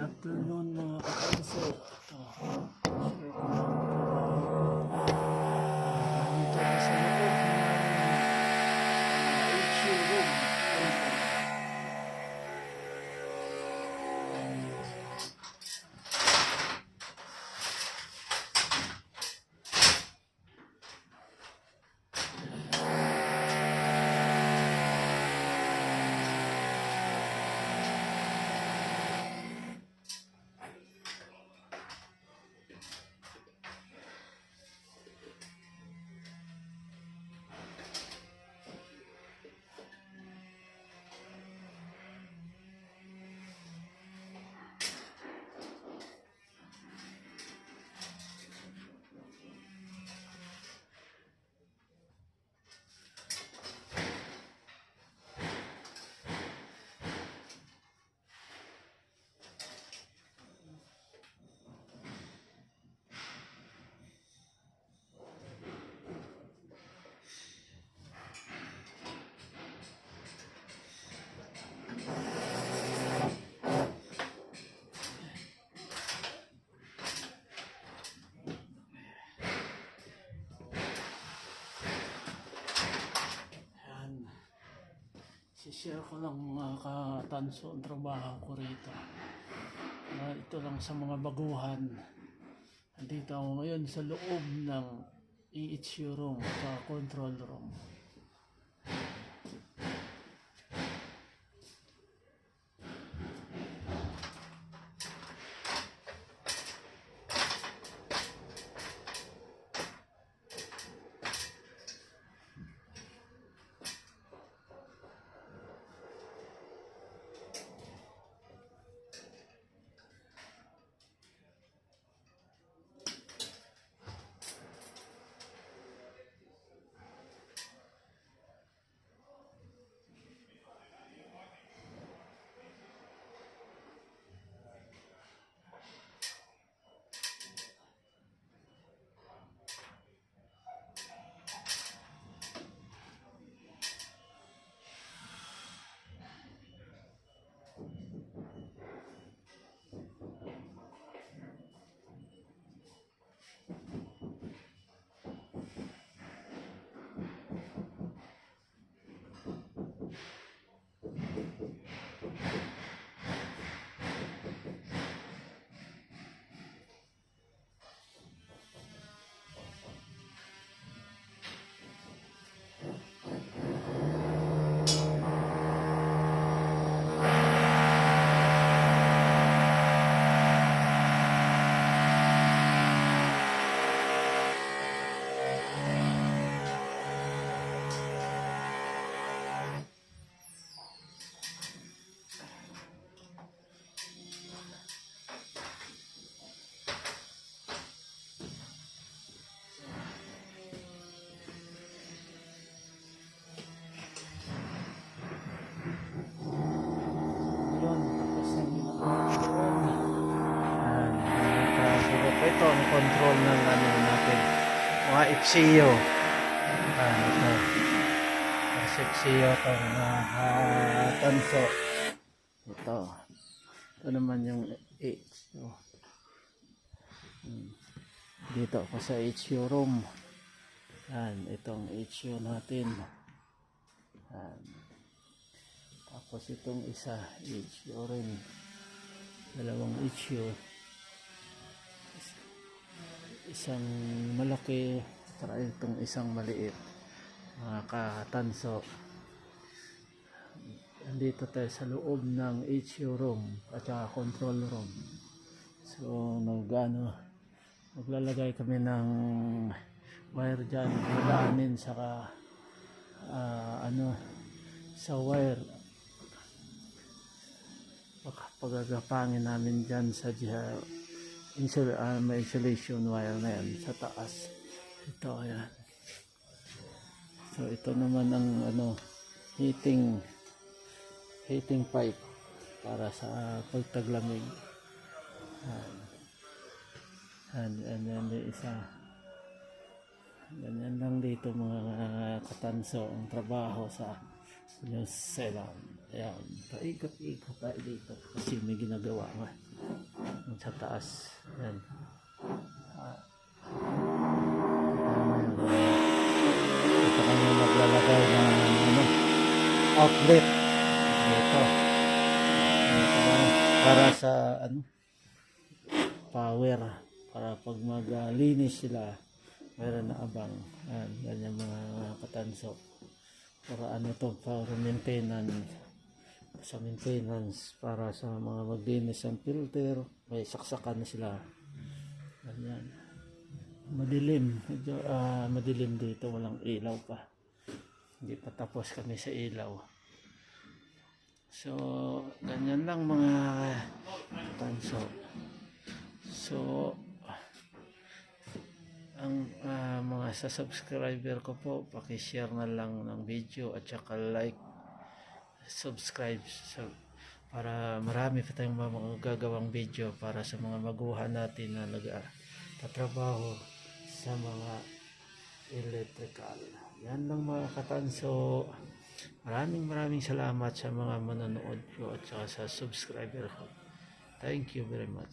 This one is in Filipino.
afternoon mga kapanso. Ito, share ko lang dito na sa loob ng HU room. Share ko lang mga katanso ang trabaho ko rito. Ito lang sa mga baguhan. Nandito ako ngayon sa loob ng EHU room, sa control room. Ito ang control ng ano natin, mga FCU. Ito FCU itong tanso. Ito naman yung HU. Dito ako sa HU room. Itong HU natin. Tapos itong isa HU rin, dalawang HU, isang malaki at itong isang maliit, mga katanso. Andito tayo sa loob ng HU room at saka control room. So maglalagay kami ng wire dyan, madaanin saka sa wire, pagagapangin namin dyan sa may insulation wire na yan sa taas. Ito, ayan. So ito naman ang heating pipe para sa pagtaglamig. And then isa, ganyan lang dito mga katanso ang trabaho sa New Zealand. Ayan, paikot-ikot tayo dito kasi may ginagawa nga sa taas. Ayan. Ito kami maglalagay ng ano, outlet dito. Ito lang, para sa ano, power, para pag maglinis sila meron na abang. Ayan, ganyan mga katanso. Para ano to, para maintenance, para sa mga maglinis ng filter, may saksakan na sila. Ganyan. Madilim, medyo madilim dito, walang ilaw pa. Hindi pa tapos kami sa ilaw. So, ganyan lang mga tanso. So, ang mga sa subscriber ko po, paki-share na lang ng video at saka like, subscribe para marami pa tayong mga gagawang video para sa mga maguhan natin na nagtatrabaho sa mga electrical. Yan lang mga katanso. Maraming salamat sa mga manonood ko at saka sa subscriber ko. Thank you very much.